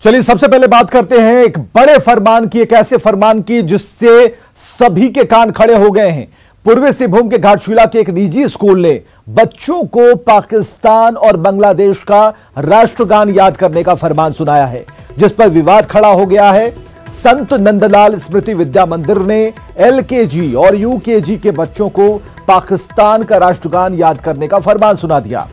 चलिए सबसे पहले बात करते हैं एक बड़े फरमान की, एक ऐसे फरमान की जिससे सभी के कान खड़े हो गए हैं। पूर्वी सिंहभूम के घाटशिला के एक निजी स्कूल ने बच्चों को पाकिस्तान और बांग्लादेश का राष्ट्रगान याद करने का फरमान सुनाया है, जिस पर विवाद खड़ा हो गया है। संत नंदलाल स्मृति विद्या मंदिर ने एलकेजी और यूकेजी के बच्चों को पाकिस्तान का राष्ट्रगान याद करने का फरमान सुना दिया।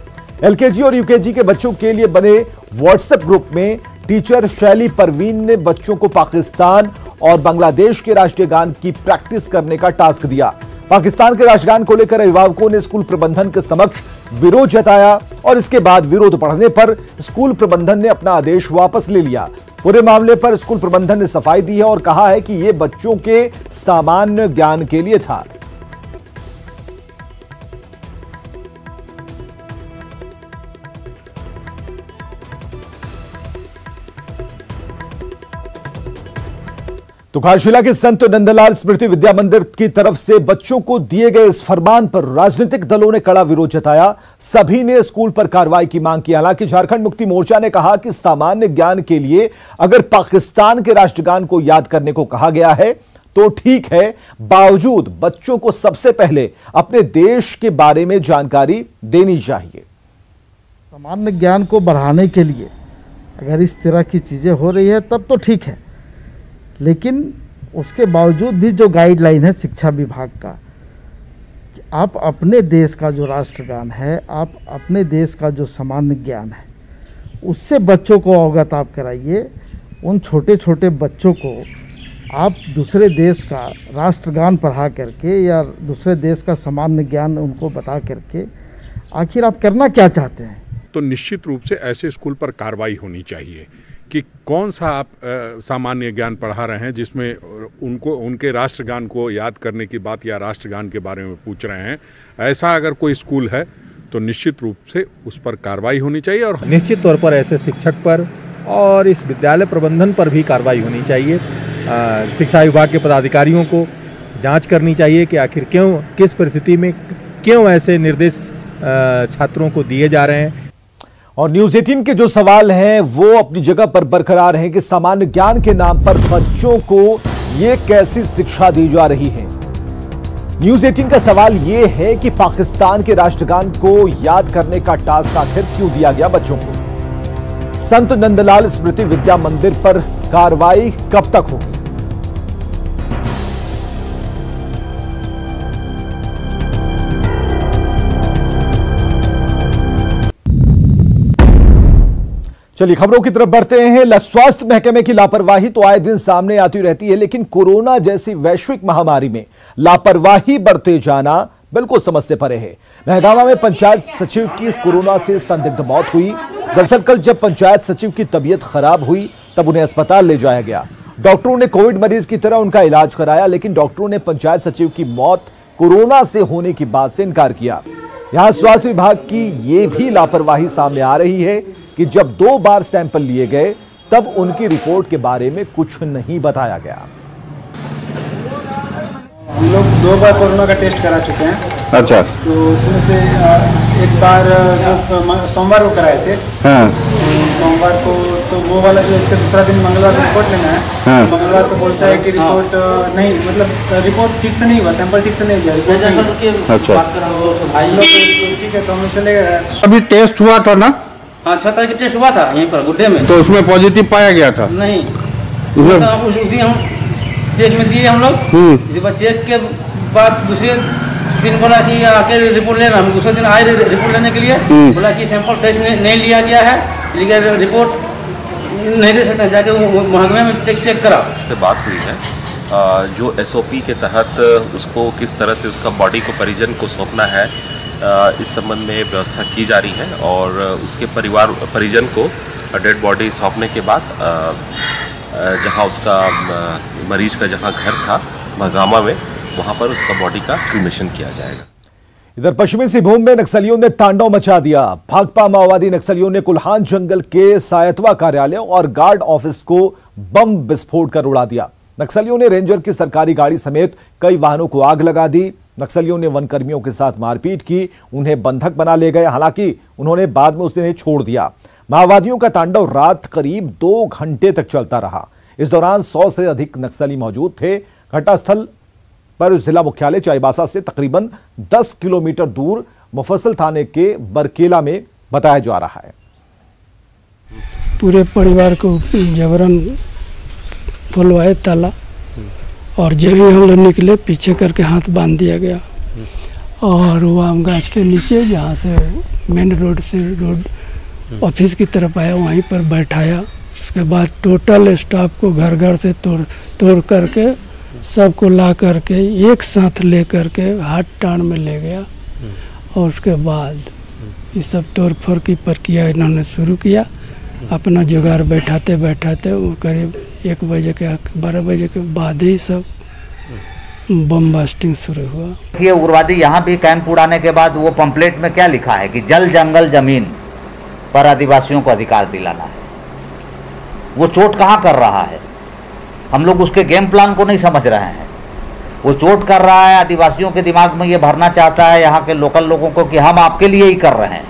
एलकेजी और यूकेजी के बच्चों के लिए बने व्हाट्सएप ग्रुप में टीचर शैली परवीन ने बच्चों को पाकिस्तान और बांग्लादेश के राष्ट्रीय गान की प्रैक्टिस करने का टास्क दिया। पाकिस्तान के राष्ट्रगान को लेकर अभिभावकों ने स्कूल प्रबंधन के समक्ष विरोध जताया और इसके बाद विरोध बढ़ने पर स्कूल प्रबंधन ने अपना आदेश वापस ले लिया। पूरे मामले पर स्कूल प्रबंधन ने सफाई दी है और कहा है कि यह बच्चों के सामान्य ज्ञान के लिए था। तो घाटशिला के संत नंदलाल स्मृति विद्या मंदिर की तरफ से बच्चों को दिए गए इस फरमान पर राजनीतिक दलों ने कड़ा विरोध जताया। सभी ने स्कूल पर कार्रवाई की मांग की। हालांकि झारखंड मुक्ति मोर्चा ने कहा कि सामान्य ज्ञान के लिए अगर पाकिस्तान के राष्ट्रगान को याद करने को कहा गया है तो ठीक है, बावजूद बच्चों को सबसे पहले अपने देश के बारे में जानकारी देनी चाहिए। सामान्य ज्ञान को बढ़ाने के लिए अगर इस तरह की चीजें हो रही है तब तो ठीक है, लेकिन उसके बावजूद भी जो गाइडलाइन है शिक्षा विभाग का कि आप अपने देश का जो राष्ट्रगान है, आप अपने देश का जो सामान्य ज्ञान है, उससे बच्चों को अवगत आप कराइए। उन छोटे छोटे बच्चों को आप दूसरे देश का राष्ट्रगान पढ़ा करके या दूसरे देश का सामान्य ज्ञान उनको बता करके आखिर आप करना क्या चाहते हैं। तो निश्चित रूप से ऐसे स्कूल पर कार्रवाई होनी चाहिए कि कौन सा आप सामान्य ज्ञान पढ़ा रहे हैं जिसमें उनको उनके राष्ट्रगान को याद करने की बात या राष्ट्रगान के बारे में पूछ रहे हैं। ऐसा अगर कोई स्कूल है तो निश्चित रूप से उस पर कार्रवाई होनी चाहिए और निश्चित तौर पर ऐसे शिक्षक पर और इस विद्यालय प्रबंधन पर भी कार्रवाई होनी चाहिए। शिक्षा विभाग के पदाधिकारियों को जांच करनी चाहिए कि आखिर क्यों, किस परिस्थिति में क्यों ऐसे निर्देश छात्रों को दिए जा रहे हैं। और न्यूज 18 के जो सवाल हैं वो अपनी जगह पर बरकरार हैं कि सामान्य ज्ञान के नाम पर बच्चों को ये कैसी शिक्षा दी जा रही है। न्यूज 18 का सवाल ये है कि पाकिस्तान के राष्ट्रगान को याद करने का टास्क आखिर क्यों दिया गया बच्चों को। संत नंदलाल स्मृति विद्या मंदिर पर कार्रवाई कब तक होगी। चलिए खबरों की तरफ बढ़ते हैं। स्वास्थ्य महकमे की लापरवाही तो आए दिन सामने आती रहती है, लेकिन कोरोना जैसी वैश्विक महामारी में लापरवाही बढ़ते जाना बिल्कुल समझ से परे है। महगामा में पंचायत सचिव की कोरोना से संदिग्ध मौत हुई। दरअसल कल जब पंचायत सचिव की तबीयत खराब हुई तब उन्हें अस्पताल ले जाया गया। डॉक्टरों ने कोविड मरीज की तरह उनका इलाज कराया, लेकिन डॉक्टरों ने पंचायत सचिव की मौत कोरोना से होने की बात से इनकार किया। यहां स्वास्थ्य विभाग की यह भी लापरवाही सामने आ रही है कि जब 2 बार सैंपल लिए गए तब उनकी रिपोर्ट के बारे में कुछ नहीं बताया गया। हम लोग 2 बार कोरोना का टेस्ट करा चुके हैं। अच्छा। तो उसमें से एक बार जो सोमवार को कराए थे। हाँ। तो सोमवार को तो वो वाला जो इसका दूसरा दिन मंगलवार को रिपोर्ट लेना है। हाँ। मंगलवार को बोलता है कि रिपोर्ट नहीं, मतलब रिपोर्ट ठीक से नहीं हुआ, सैंपल ठीक से नहीं हुआ, रिपोर्ट नहीं। अच्छा। ठीक है, तो हम चले गए। अभी टेस्ट हुआ था ना? हाँ, 6 तारीख टेस्ट हुआ था यहीं पर गुड्डे में। तो उसमें पॉजिटिव पाया गया था? नहीं, उस दिन हम चेक में दिए हम लोग। इसी पर चेक के बाद दूसरे दिन बोला कि आके रिपोर्ट लेना। हम दूसरे दिन आए रिपोर्ट लेने के लिए, बोला कि सैंपल सही नहीं लिया गया है, लेकिन रिपोर्ट नहीं दे सकते, जाके महकमे में चेक करा। बात हुई है जो SOP के तहत उसको किस तरह से उसका बॉडी को परिजन को सौंपना है, इस संबंध में व्यवस्था की जा रही है और उसके परिजन को डेड बॉडी सौंपने के बाद जहां उसका मरीज का जहां घर था महगामा में, वहां पर उसका बॉडी का क्रीमेशन किया जाएगा। इधर पश्चिमी सिंहभूम में नक्सलियों ने तांडव मचा दिया। भाकपा माओवादी नक्सलियों ने कुल्हान जंगल के सायतवा कार्यालय और गार्ड ऑफिस को बम विस्फोट कर उड़ा दिया। नक्सलियों ने रेंजर की सरकारी गाड़ी समेत कई वाहनों को आग लगा दी। नक्सलियों ने वन कर्मियों के साथ मारपीट की, उन्हें बंधक बना ले गए। हालांकि उन्होंने बाद में उन्हें छोड़ दिया। माओवादियों का तांडव रात करीब 2 घंटे तक चलता रहा। इस दौरान 100 से अधिक नक्सली मौजूद थे। घटनास्थल पर जिला मुख्यालय चाईबासा से तकरीबन 10 किलोमीटर दूर मुफस्सिल थाने के बरकेला में बताया जा रहा है। पूरे परिवार को जबरन खुलवाए ताला और जब ही हम लोग निकले पीछे करके हाथ बांध दिया गया और वो आम गाछ के नीचे जहाँ से मेन रोड से रोड ऑफिस की तरफ आया वहीं पर बैठाया। उसके बाद टोटल स्टाफ को घर घर से तोड़ करके सबको ला करके एक साथ ले करके हाथ टाण में ले गया और उसके बाद ये सब तोड़ फोड़ की प्रक्रिया इन्होंने शुरू किया। अपना जुगाड़ बैठाते बैठाते वो करीब 1 बजे के 12 बजे के बाद ही सब बम बास्टिंग शुरू हुआ। ये उग्रवादी यहाँ भी कैंप उड़ाने के बाद वो पंपलेट में क्या लिखा है कि जल जंगल जमीन पर आदिवासियों को अधिकार दिलाना है। वो चोट कहाँ कर रहा है? हम लोग उसके गेम प्लान को नहीं समझ रहे हैं। वो चोट कर रहा है, आदिवासियों के दिमाग में ये भरना चाहता है यहाँ के लोकल लोगों को कि हम आपके लिए ही कर रहे हैं।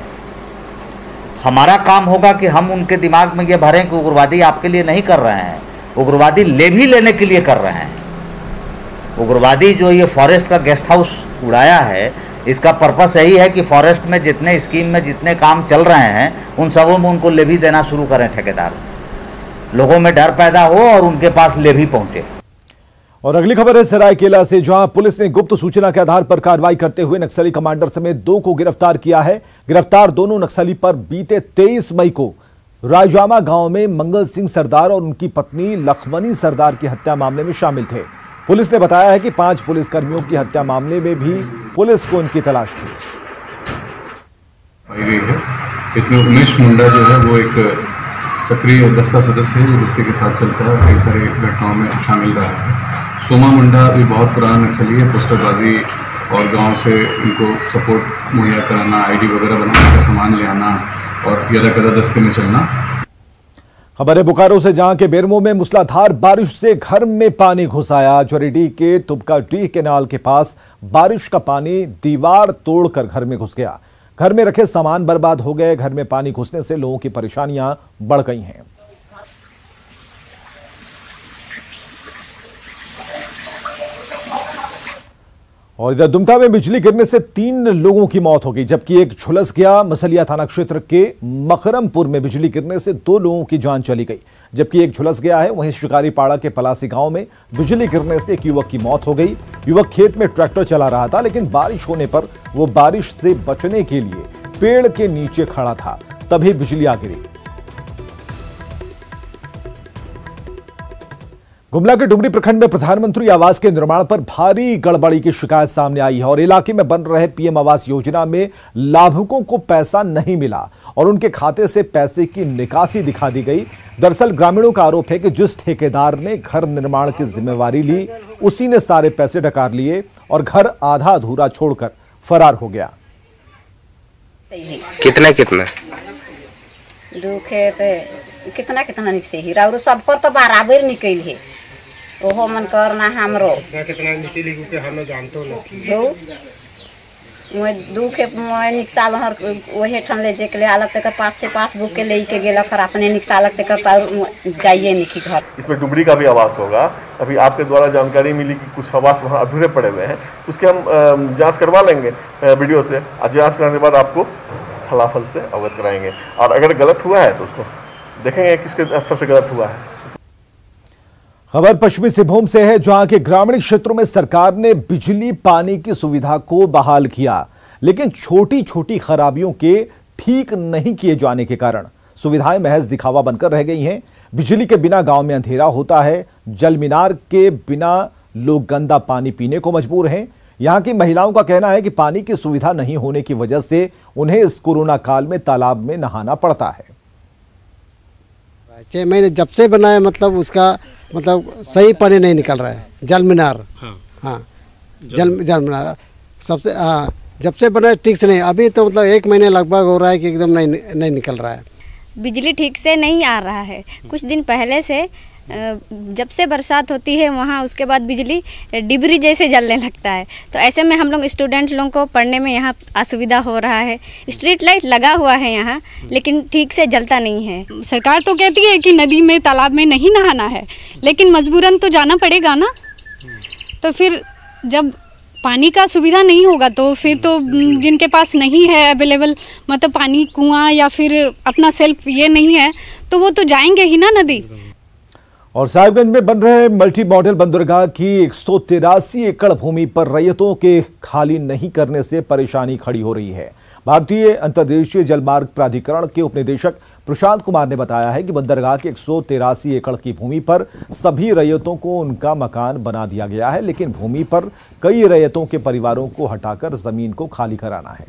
हमारा काम होगा कि हम उनके दिमाग में ये भरें कि उग्रवादी आपके लिए नहीं कर रहे हैं, उग्रवादी भी लेने के लिए कर रहे हैं। उग्रवादी जो ये फॉरेस्ट का गेस्ट हाउस उड़ाया है, इसका पर्पस यही है कि फॉरेस्ट में जितने स्कीम में जितने काम चल रहे हैं उन सबों में उनको लेवी देना शुरू करें ठेकेदार, लोगों में डर पैदा हो और उनके पास लेवी पहुंचे। और अगली खबर है सरायकेला से, जहां पुलिस ने गुप्त सूचना के आधार पर कार्रवाई करते हुए नक्सली कमांडर समेत 2 को गिरफ्तार किया है। गिरफ्तार दोनों नक्सली पर बीते 23 मई को रायजामा गांव में मंगल सिंह सरदार और उनकी पत्नी लखमनी सरदार की हत्या मामले में शामिल थे। पुलिस ने बताया है कि 5 पुलिसकर्मियों की हत्या मामले में भी पुलिस को इनकी तलाश थी। इसमें उमेश मुंडा जो है वो एक सक्रिय दस्ता सदस्य है जो दस्ते के साथ चलता है, कई सारे घटनाओं में शामिल रहा है। सोमा मुंडा भी बहुत पुराना नक्सली है, पोस्टरबाजी और गांव से उनको सपोर्ट मुहैया कराना, आईडी वगैरह बनाने का सामान ले आना और यदा दस्ते में चलना। खबर है बोकारो से, जहां के बेरमो में मूसलाधार बारिश से घर में पानी घुस आया। जोरीडीह के तुबकाडीह केनाल के पास बारिश का पानी दीवार तोड़कर घर में घुस गया। घर में रखे सामान बर्बाद हो गए। घर में पानी घुसने से लोगों की परेशानियां बढ़ गई हैं। और इधर दुमका में बिजली गिरने से 3 लोगों की मौत हो गई, जबकि एक झुलस गया। मसलिया थाना क्षेत्र के मकरमपुर में बिजली गिरने से 2 लोगों की जान चली गई, जबकि एक झुलस गया है। वहीं शिकारीपाड़ा के पलासी गांव में बिजली गिरने से एक युवक की मौत हो गई। युवक खेत में ट्रैक्टर चला रहा था, लेकिन बारिश होने पर वो बारिश से बचने के लिए पेड़ के नीचे खड़ा था, तभी बिजली आ गिरी। गुमला के डुमरी प्रखंड में प्रधानमंत्री आवास के निर्माण पर भारी गड़बड़ी की शिकायत सामने आई है और इलाके में बन रहे पीएम आवास योजना में लाभुकों को पैसा नहीं मिला और उनके खाते से पैसे की निकासी दिखा दी गई। दरअसल ग्रामीणों का आरोप है कि जिस ठेकेदार ने घर निर्माण की जिम्मेवारी ली, उसी ने सारे पैसे डकार लिए और घर आधा अधूरा छोड़कर फरार हो गया। कितना कितना निकसे ही राउर सब पर तो बराबर निकल है, ओहो मन करना हमरो कितना निकली के हम जानतो न मैं दू के मैं निकसाल हर वही ठन ले जे के ले अलग तक पास से पासबुक के ले के गेला कर अपने निकसाल तक जाइए निकी घर। इसमें डुमरी का भी आवास होगा। अभी आपके द्वारा जानकारी मिली कि कुछ आवास वहाँ अधूरे पड़े हुए हैं, उसके हम जांच करवा लेंगे वीडियो से। जांच करने के बाद आपको फलाफल से अवगत कराएंगे और अगर गलत हुआ है तो उसको देखेंगे किसके स्तर से गलत हुआ है। खबर पश्चिमी सिंहभूम से है, जहां के ग्रामीण क्षेत्रों में सरकार ने बिजली पानी की सुविधा को बहाल किया, लेकिन छोटी छोटी खराबियों के ठीक नहीं किए जाने के कारण सुविधाएं महज दिखावा बनकर रह गई हैं। बिजली के बिना गांव में अंधेरा होता है। जल मीनार के बिना लोग गंदा पानी पीने को मजबूर हैं। यहां की महिलाओं का कहना है कि पानी की सुविधा नहीं होने की वजह से उन्हें इस कोरोना काल में तालाब में नहाना पड़ता है। 6 महीने जब से बनाया उसका सही पानी नहीं निकल रहा है। जल मीनार जल मीनार सबसे जब से बनाया ठीक से नहीं, अभी तो 1 महीने लगभग हो रहा है कि एकदम नहीं निकल रहा है। बिजली ठीक से नहीं आ रहा है। कुछ दिन पहले से जब से बरसात होती है वहाँ उसके बाद बिजली डिबरी जैसे जलने लगता है। तो ऐसे में हम लोग स्टूडेंट लोगों को पढ़ने में यहाँ असुविधा हो रहा है। स्ट्रीट लाइट लगा हुआ है यहाँ, लेकिन ठीक से जलता नहीं है। सरकार तो कहती है कि नदी में तालाब में नहीं नहाना है, लेकिन मजबूरन तो जाना पड़ेगा ना। तो फिर जब पानी का सुविधा नहीं होगा तो फिर तो जिनके पास नहीं है अवेलेबल, मतलब पानी कुआं या फिर अपना सेल्फ ये नहीं है, तो वो तो जाएंगे ही ना नदी। और साहिबगंज में बन रहे मल्टी मॉडल बंदरगाह की 183 एकड़ भूमि पर रैयतों के खाली नहीं करने से परेशानी खड़ी हो रही है। भारतीय अंतर्देशीय जलमार्ग प्राधिकरण के उपनिदेशक प्रशांत कुमार ने बताया है कि बंदरगाह के 183 एकड़ की भूमि पर सभी रैयतों को उनका मकान बना दिया गया है, लेकिन भूमि पर कई रैयतों के परिवारों को हटाकर जमीन को खाली कराना है।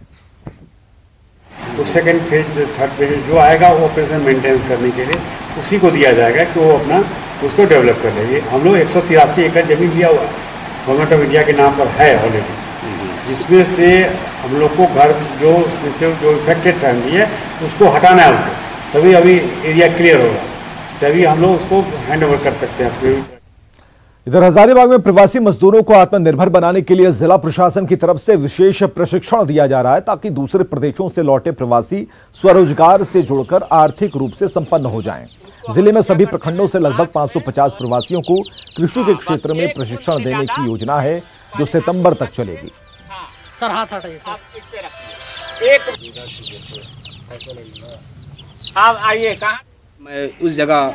तो सेकेंड फेज थर्ड फेज जो आएगा वो ऑपरेशन मेंटेन करने के लिए उसी को दिया जाएगा कि वो अपना उसको डेवलप कर लेंगे। हम लोग 183 एकड़ जमीन लिया हुआ गवर्नमेंट ऑफ इंडिया के नाम पर है ऑलरेडी, जिसमें से हम लोग को घर जो इफेक्टेड फैमिली है उसको हटाना है उसको, तभी अभी एरिया क्लियर होगा, तभी हम लोग उसको हैंड ओवर कर सकते हैं अपने। इधर हजारीबाग में प्रवासी मजदूरों को आत्मनिर्भर बनाने के लिए जिला प्रशासन की तरफ से विशेष प्रशिक्षण दिया जा रहा है, ताकि दूसरे प्रदेशों से लौटे प्रवासी स्वरोजगार से जुड़कर आर्थिक रूप से संपन्न हो जाएं। जिले में सभी प्रखंडों से लगभग 550 प्रवासियों को कृषि के क्षेत्र में प्रशिक्षण देने की योजना है, जो सितंबर तक चलेगी। सर हाथ हटाइए सर। आप आइए। कहाँ मैं उस जगह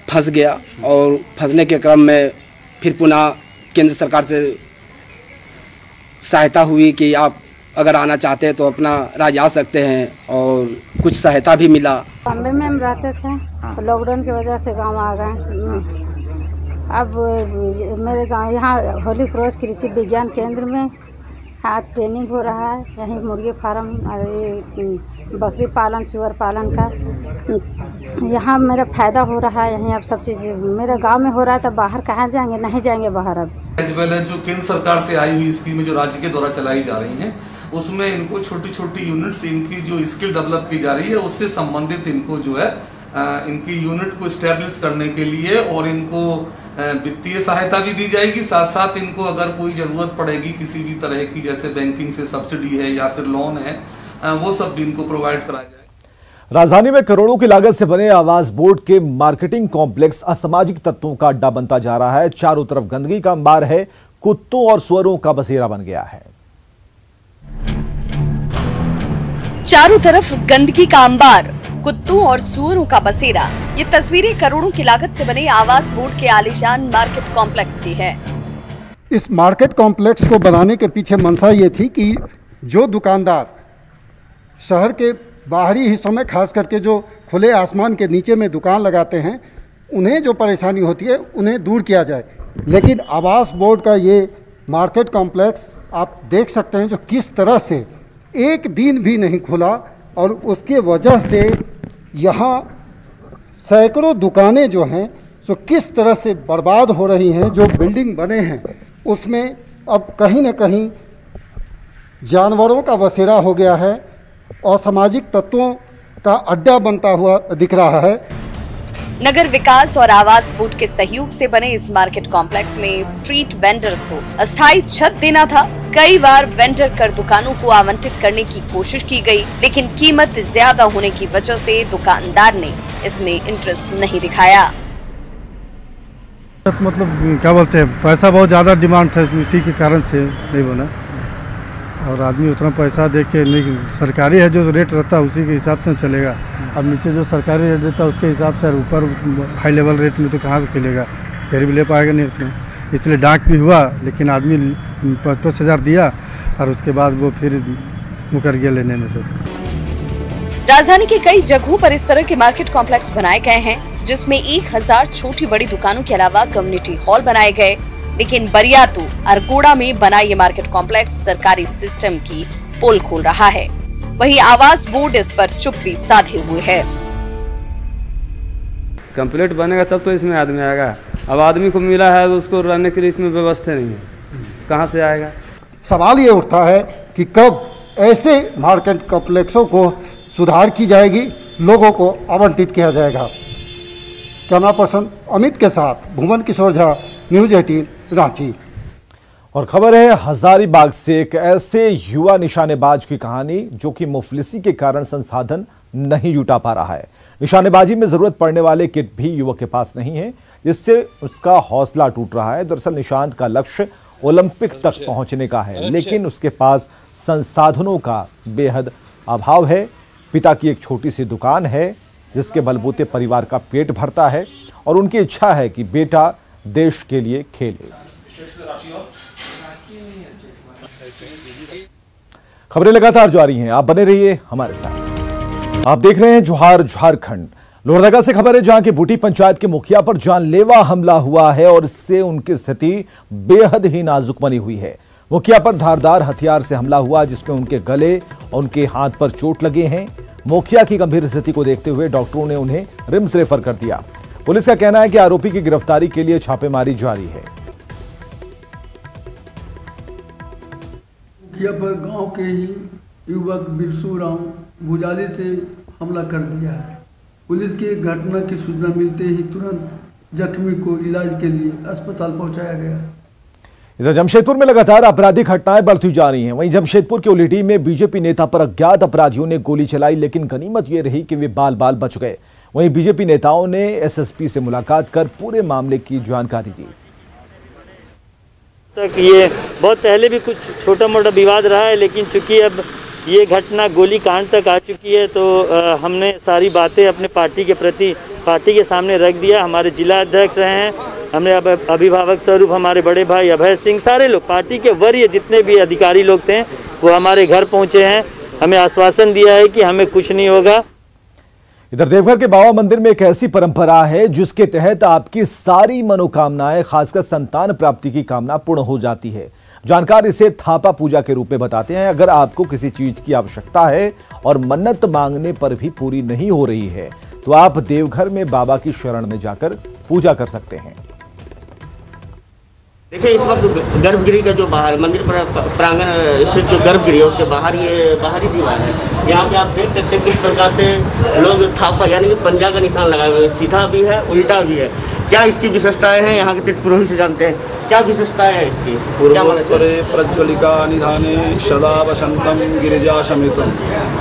फंस गया और फंसने के क्रम में फिर पुनः केंद्र सरकार से सहायता हुई कि आप अगर आना चाहते हैं तो अपना राज्य आ सकते हैं, और कुछ सहायता भी मिला। बॉम्बे में हम रहते थे, तो लॉकडाउन की वजह से गांव आ गए। अब मेरे गांव यहाँ होली क्रॉस कृषि विज्ञान केंद्र में हाँ ट्रेनिंग हो रहा है। यहीं मुर्गी फार्म, बकरी पालन, सुअर पालन का यहाँ मेरा फायदा हो रहा है। यहीं अब सब चीज़ मेरे गांव में हो रहा है, तो बाहर कहाँ जाएंगे, नहीं जाएंगे बाहर। अब जो केंद्र सरकार से आई हुई स्कीमें जो राज्य के द्वारा चलाई जा रही हैं, उसमें इनको छोटी छोटी यूनिट्स, इनकी जो स्किल डेवलप की जा रही है, उससे संबंधित इनको जो है इनकी यूनिट को स्टैब्लिश करने के लिए और इनको वित्तीय सहायता भी दी जाएगी। साथ साथ इनको अगर कोई जरूरत पड़ेगी किसी भी तरह की, जैसे बैंकिंग से सब्सिडी है या फिर लोन है, वो सब भी इनको प्रोवाइड कराया जाए। राजधानी में करोड़ों की लागत से बने आवास बोर्ड के मार्केटिंग कॉम्प्लेक्स असामाजिक तत्वों का अड्डा बनता जा रहा है। चारों तरफ गंदगी का अंबार है, कुत्तों और सुअरों का बसेरा बन गया है। चारों तरफ गंदगी का अंबार, कुत्तों और सुअरों का बसेरा। ये तस्वीरें करोड़ों की लागत से बने आवास बोर्ड के आलीशान मार्केट कॉम्प्लेक्स की है। इस मार्केट कॉम्प्लेक्स को बनाने के पीछे मंशा ये थी कि जो दुकानदार शहर के बाहरी हिस्सों में, खास करके जो खुले आसमान के नीचे में दुकान लगाते हैं, उन्हें जो परेशानी होती है उन्हें दूर किया जाए। लेकिन आवास बोर्ड का ये मार्केट कॉम्प्लेक्स आप देख सकते हैं जो किस तरह से एक दिन भी नहीं खुला, और उसके वजह से यहाँ सैकड़ों दुकानें जो हैं सो किस तरह से बर्बाद हो रही हैं। जो बिल्डिंग बने हैं उसमें अब कहीं न कहीं जानवरों का बसेरा हो गया है और सामाजिक तत्वों का अड्डा बनता हुआ दिख रहा है। नगर विकास और आवास बोर्ड के सहयोग से बने इस मार्केट कॉम्प्लेक्स में स्ट्रीट वेंडर्स को अस्थायी छत देना था। कई बार वेंडर कर दुकानों को आवंटित करने की कोशिश की गई, लेकिन कीमत ज्यादा होने की वजह से दुकानदार ने इसमें इंटरेस्ट नहीं दिखाया। मतलब क्या बोलते हैं, पैसा बहुत ज्यादा डिमांड था, इसी के कारण से नहीं बना, और आदमी उतना पैसा दे के नहीं, सरकारी है जो रेट रहता है उसी के हिसाब से चलेगा। अब नीचे जो सरकारी रेट देता है उसके हिसाब से, ऊपर हाई लेवल रेट में तो कहाँ से मिलेगा, फिर भी ले पाएगा नहीं उतना। इसलिए डाक भी हुआ, लेकिन आदमी 50,000 दिया और उसके बाद वो फिर मुकर गया लेने में से। राजधानी के कई जगहों पर इस तरह के मार्केट कॉम्प्लेक्स बनाए गए हैं, जिसमें 1000 छोटी बड़ी दुकानों के अलावा कम्युनिटी हॉल बनाए गए। लेकिन बरियातू अरकोड़ा में बना ये मार्केट कॉम्प्लेक्स सरकारी सिस्टम की पोल खोल रहा है। वहीं आवास बोर्ड इस पर चुप्पी साधे हुए है। कंप्लीट बनेगा तब तो इसमें आदमी आएगा। अब आदमी को मिला है तो उसको रहने के लिए इसमें व्यवस्था नहीं है, कहाँ से आएगा। सवाल ये उठता है कि कब ऐसे मार्केट कॉम्प्लेक्सों को सुधार की जाएगी, लोगों को आवंटित किया जाएगा। कैमरा पर्सन अमित के साथ भुवन किशोर झा, न्यूज़ 18 रांची। और खबर है हजारीबाग से एक ऐसे युवा निशानेबाज की कहानी जो कि मुफलिसी के कारण संसाधन नहीं जुटा पा रहा है। निशानेबाजी में जरूरत पड़ने वाले किट भी युवक के पास नहीं है, जिससे उसका हौसला टूट रहा है। दरअसल निशांत का लक्ष्य ओलंपिक तक पहुंचने का है, लेकिन उसके पास संसाधनों का बेहद अभाव है। पिता की एक छोटी सी दुकान है जिसके बलबूते परिवार का पेट भरता है और उनकी इच्छा है कि बेटा देश के लिए खेले। खबरें लगातार जारी हैं, आप बने रहिए हमारे साथ। आप देख रहे हैं जोहार झारखंड। लोहरदगा से खबर है जहां की बूटी पंचायत के मुखिया पर जानलेवा हमला हुआ है और इससे उनकी स्थिति बेहद ही नाजुक बनी हुई है। मुखिया पर धारदार हथियार से हमला हुआ जिसमें उनके गले और उनके हाथ पर चोट लगे हैं। मुखिया की गंभीर स्थिति को देखते हुए डॉक्टरों ने उन्हें रिम्स रेफर कर दिया। पुलिस का कहना है कि आरोपी की गिरफ्तारी के लिए छापेमारी जारी है। मुखिया पर गांव के ही युवक बिरसू राम भुजाली से हमला कर दिया है। पुलिस की घटना की सूचना मिलते ही तुरंत जख्मी को इलाज के लिए अस्पताल पहुंचाया गया। इधर जमशेदपुर में लगातार आपराधिक घटनाएं बढ़ती जा रही हैं। वहीं जमशेदपुर के उलीडीह में बीजेपी नेता पर अज्ञात अपराधियों ने गोली चलाई, लेकिन गनीमत यह रही कि वे बाल बाल बच गए। वहीं बीजेपी नेताओं ने एसएसपी से मुलाकात कर पूरे मामले की जानकारी दी। तक ये बहुत पहले भी कुछ छोटा मोटा विवाद रहा है, लेकिन चूंकि अब ये घटना गोली कांड तक आ चुकी है तो हमने सारी बातें अपने पार्टी के प्रति पार्टी के सामने रख दिया। हमारे जिला अध्यक्ष रहे हैं, हमने अब अभिभावक स्वरूप हमारे बड़े भाई अभय सिंह, सारे लोग पार्टी के वरीय जितने भी अधिकारी लोग थे वो हमारे घर पहुंचे हैं। हमें आश्वासन दिया है कि हमें कुछ नहीं होगा। इधर देवघर के बाबा मंदिर में एक ऐसी परंपरा है जिसके तहत आपकी सारी मनोकामनाएं, खासकर संतान प्राप्ति की कामना पूर्ण हो जाती है। जानकार इसे थापा पूजा के रूप में बताते हैं। अगर आपको किसी चीज की आवश्यकता है और मन्नत मांगने पर भी पूरी नहीं हो रही है तो आप देवघर में बाबा की शरण में जाकर पूजा कर सकते हैं। देखिए, इस वक्त गर्भगृह का जो बाहर मंदिर प्रांगण स्थित जो गर्भगृह है उसके बाहर ये बाहरी दीवार है। यहाँ पे आप देख सकते हैं किस प्रकार से लोग थापा यानी कि पंजा का निशान लगाए हुए, सीधा भी है उल्टा भी है। क्या इसकी विशेषताएं हैं, यहाँ के तीर्थ पुरोहित से जानते हैं क्या विशेषताएं हैं इसकी। पूर्वोत्तरे प्रज्वलिका निधाने सदा वसंतम गिरिजा समेतम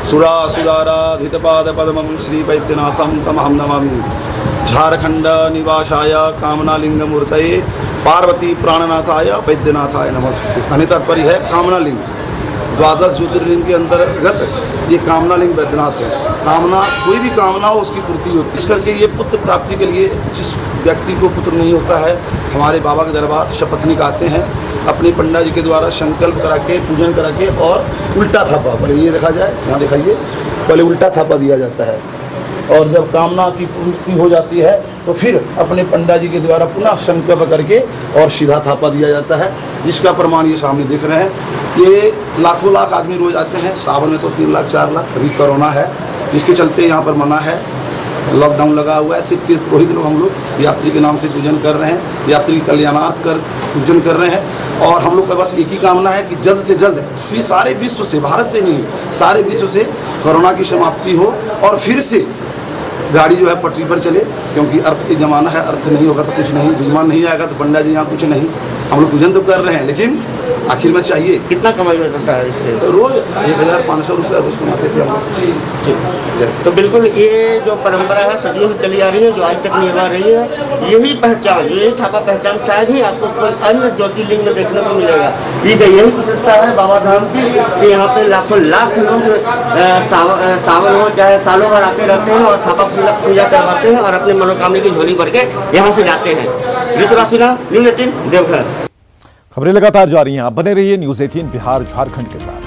सुरा सुराराधितपाद पद्मं श्री वैद्यनाथम तमहम नमामि। झारखंड निवासाय कामनालिंग मूर्तये पार्वती प्राणनाथाय वैद्यनाथाय नमस्ते। कहने तात्पर्य है कामनालिंग 12 ज्योतिर्लिंग के अंतर्गत ये कामनालिंग वैद्यनाथ है। कामना कोई भी कामना हो उसकी पूर्ति होती है। इस करके ये पुत्र प्राप्ति के लिए जिस व्यक्ति को पुत्र नहीं होता है हमारे बाबा के दरबार शपथनिक आते हैं, अपने पंडा जी के द्वारा संकल्प करा के पूजन करा के और उल्टा थापा, पहले ये देखा जाए, यहाँ दिखाइए, पहले उल्टा थापा दिया जाता है और जब कामना की पूर्ति हो जाती है तो फिर अपने पंडा जी के द्वारा पुनः संकल्प करके और सीधा थापा दिया जाता है, जिसका प्रमाण ये सामने दिख रहे हैं। ये लाखों लाख आदमी रोज आते हैं। सावन में तो 3 लाख 4 लाख, अभी कोरोना है जिसके चलते यहाँ पर मना है, लॉकडाउन लगा हुआ है। सिर्फ तीर्थ पुरोहित लोग हम लोग यात्री के नाम से पूजन कर रहे हैं, यात्री कल्याणार्थ कर पूजन कर रहे हैं। और हम लोग का बस एक ही कामना है कि जल्द से जल्द सारे विश्व से, भारत से नहीं सारे विश्व से कोरोना की समाप्ति हो और फिर से गाड़ी जो है पटरी पर चले, क्योंकि अर्थ के ज़माना है, अर्थ नहीं होगा तो कुछ नहीं, विद्यमान नहीं आएगा तो पंडा जी यहाँ कुछ नहीं। हम लोग पूजन तो कर रहे हैं लेकिन आखिर में चाहिए। कितना कमाई होता है इससे? तो रोज 1500 रुपया रोज कमाते थे हम लोग। जैसे तो बिल्कुल ये जो परंपरा है सदियों से चली आ रही है, जो आज तक निर्भर रही है, यही पहचान, यही थापा पहचान शायद ही आपको कोई अन्य ज्योतिर्लिंग में देखने को मिलेगा। इसे यही विशेषता है बाबा धाम की कि यहाँ पे लाखों लाख लोग सावन हो चाहे सालों भर आते रहते हैं और थापा पूजा करवाते हैं और अपने मनोकामना की झोली भर के यहाँ से जाते हैं। ऋतुराज सिन्हा, न्यूज़ 18 देवघर। खबरें लगातार जारी हैं, आप बने रहिए न्यूज़ 18 बिहार झारखंड के साथ।